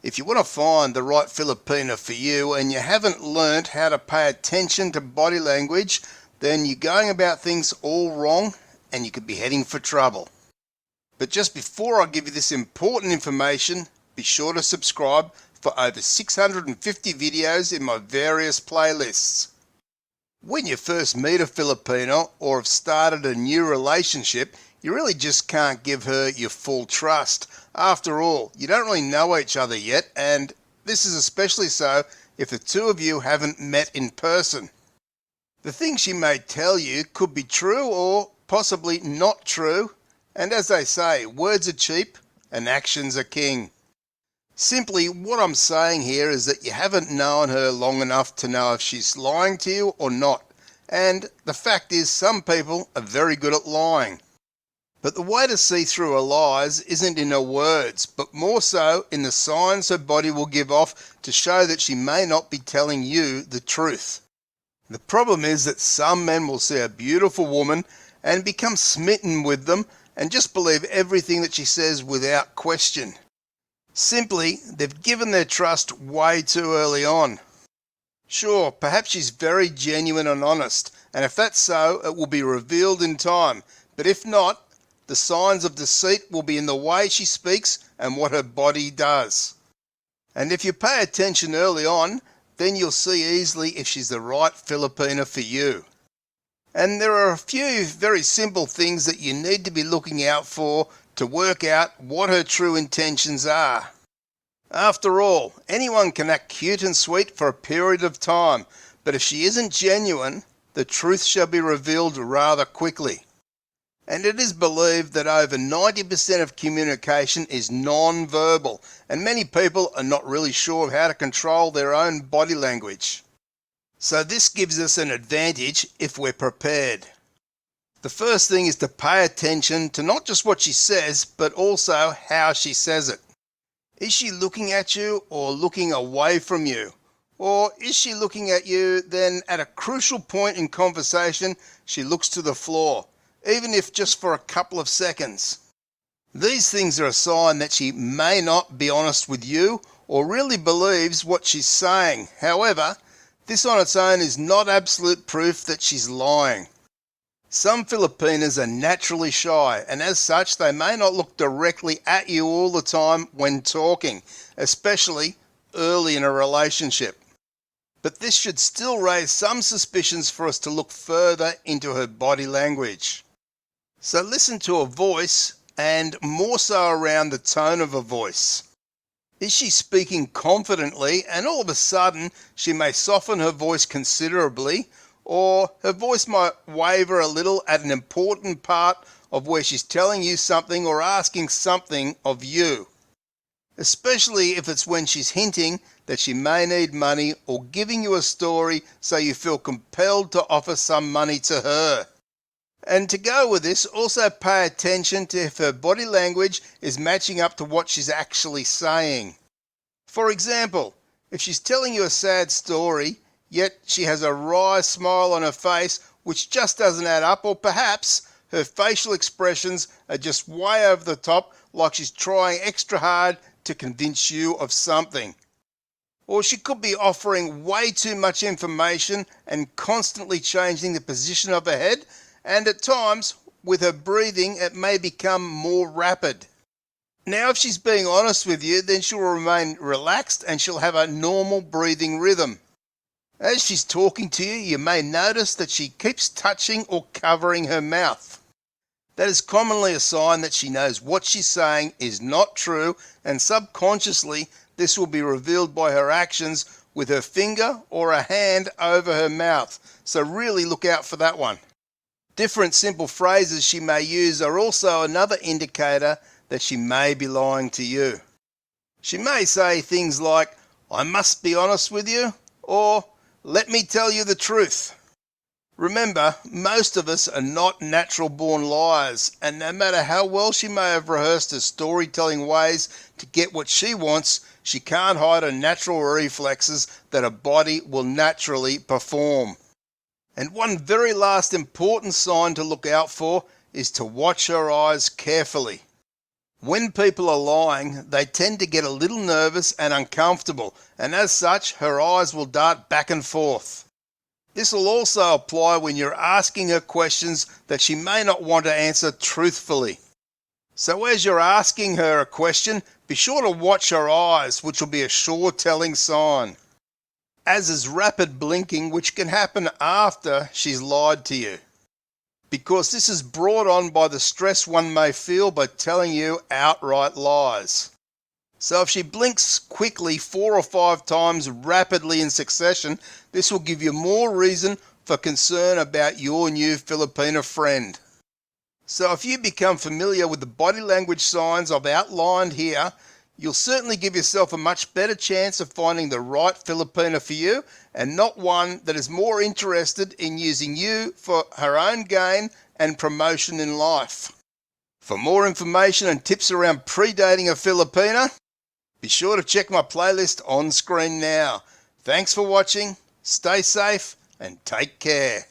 If you want to find the right Filipina for you and you haven't learnt how to pay attention to body language, then you're going about things all wrong and you could be heading for trouble. But just before I give you this important information, be sure to subscribe for over 650 videos in my various playlists. When you first meet a Filipino or have started a new relationship, you really just can't give her your full trust. After all, you don't really know each other yet, and this is especially so if the two of you haven't met in person. The things she may tell you could be true or possibly not true, and as they say, words are cheap and actions are king. Simply, what I'm saying here is that you haven't known her long enough to know if she's lying to you or not, and the fact is some people are very good at lying. But the way to see through her lies isn't in her words, but more so in the signs her body will give off to show that she may not be telling you the truth. The problem is that some men will see a beautiful woman and become smitten with them and just believe everything that she says without question. Simply, they've given their trust way too early on. Sure, perhaps she's very genuine and honest, and if that's so, it will be revealed in time, but if not, the signs of deceit will be in the way she speaks and what her body does. And if you pay attention early on, then you'll see easily if she's the right Filipina for you. And there are a few very simple things that you need to be looking out for to work out what her true intentions are. After all, anyone can act cute and sweet for a period of time, but if she isn't genuine, the truth shall be revealed rather quickly. And it is believed that over 90% of communication is non-verbal, and many people are not really sure of how to control their own body language. So this gives us an advantage if we're prepared. The first thing is to pay attention to not just what she says, but also how she says it. Is she looking at you or looking away from you? Or is she looking at you, then at a crucial point in conversation, she looks to the floor, even if just for a couple of seconds? These things are a sign that she may not be honest with you or really believes what she's saying. However, this on its own is not absolute proof that she's lying. Some Filipinas are naturally shy, and as such they may not look directly at you all the time when talking, especially early in a relationship. But this should still raise some suspicions for us to look further into her body language. So listen to her voice, and more so around the tone of her voice. Is she speaking confidently and all of a sudden she may soften her voice considerably, or her voice might waver a little at an important part of where she's telling you something or asking something of you? Especially if it's when she's hinting that she may need money or giving you a story so you feel compelled to offer some money to her. And to go with this, also pay attention to if her body language is matching up to what she's actually saying. For example, if she's telling you a sad story, yet she has a wry smile on her face which just doesn't add up, or perhaps her facial expressions are just way over the top, like she's trying extra hard to convince you of something. Or she could be offering way too much information and constantly changing the position of her head, and at times, with her breathing, it may become more rapid. Now, if she's being honest with you, then she'll remain relaxed and she'll have a normal breathing rhythm. As she's talking to you, you may notice that she keeps touching or covering her mouth. That is commonly a sign that she knows what she's saying is not true, and subconsciously this will be revealed by her actions with her finger or a hand over her mouth. So really look out for that one. Different simple phrases she may use are also another indicator that she may be lying to you. She may say things like, "I must be honest with you," or "let me tell you the truth." Remember, most of us are not natural-born liars, and no matter how well she may have rehearsed her storytelling ways to get what she wants, she can't hide her natural reflexes that her body will naturally perform. And one very last important sign to look out for is to watch her eyes carefully. When people are lying, they tend to get a little nervous and uncomfortable, and as such, her eyes will dart back and forth. This will also apply when you're asking her questions that she may not want to answer truthfully. So as you're asking her a question, be sure to watch her eyes, which will be a sure telling sign. As is rapid blinking, which can happen after she's lied to you, because this is brought on by the stress one may feel by telling you outright lies. So if she blinks quickly 4 or 5 times rapidly in succession, this will give you more reason for concern about your new Filipina friend. So if you become familiar with the body language signs I've outlined here, you'll certainly give yourself a much better chance of finding the right Filipina for you, and not one that is more interested in using you for her own gain and promotion in life. For more information and tips around pre-dating a Filipina, be sure to check my playlist on screen now. Thanks for watching, stay safe and take care.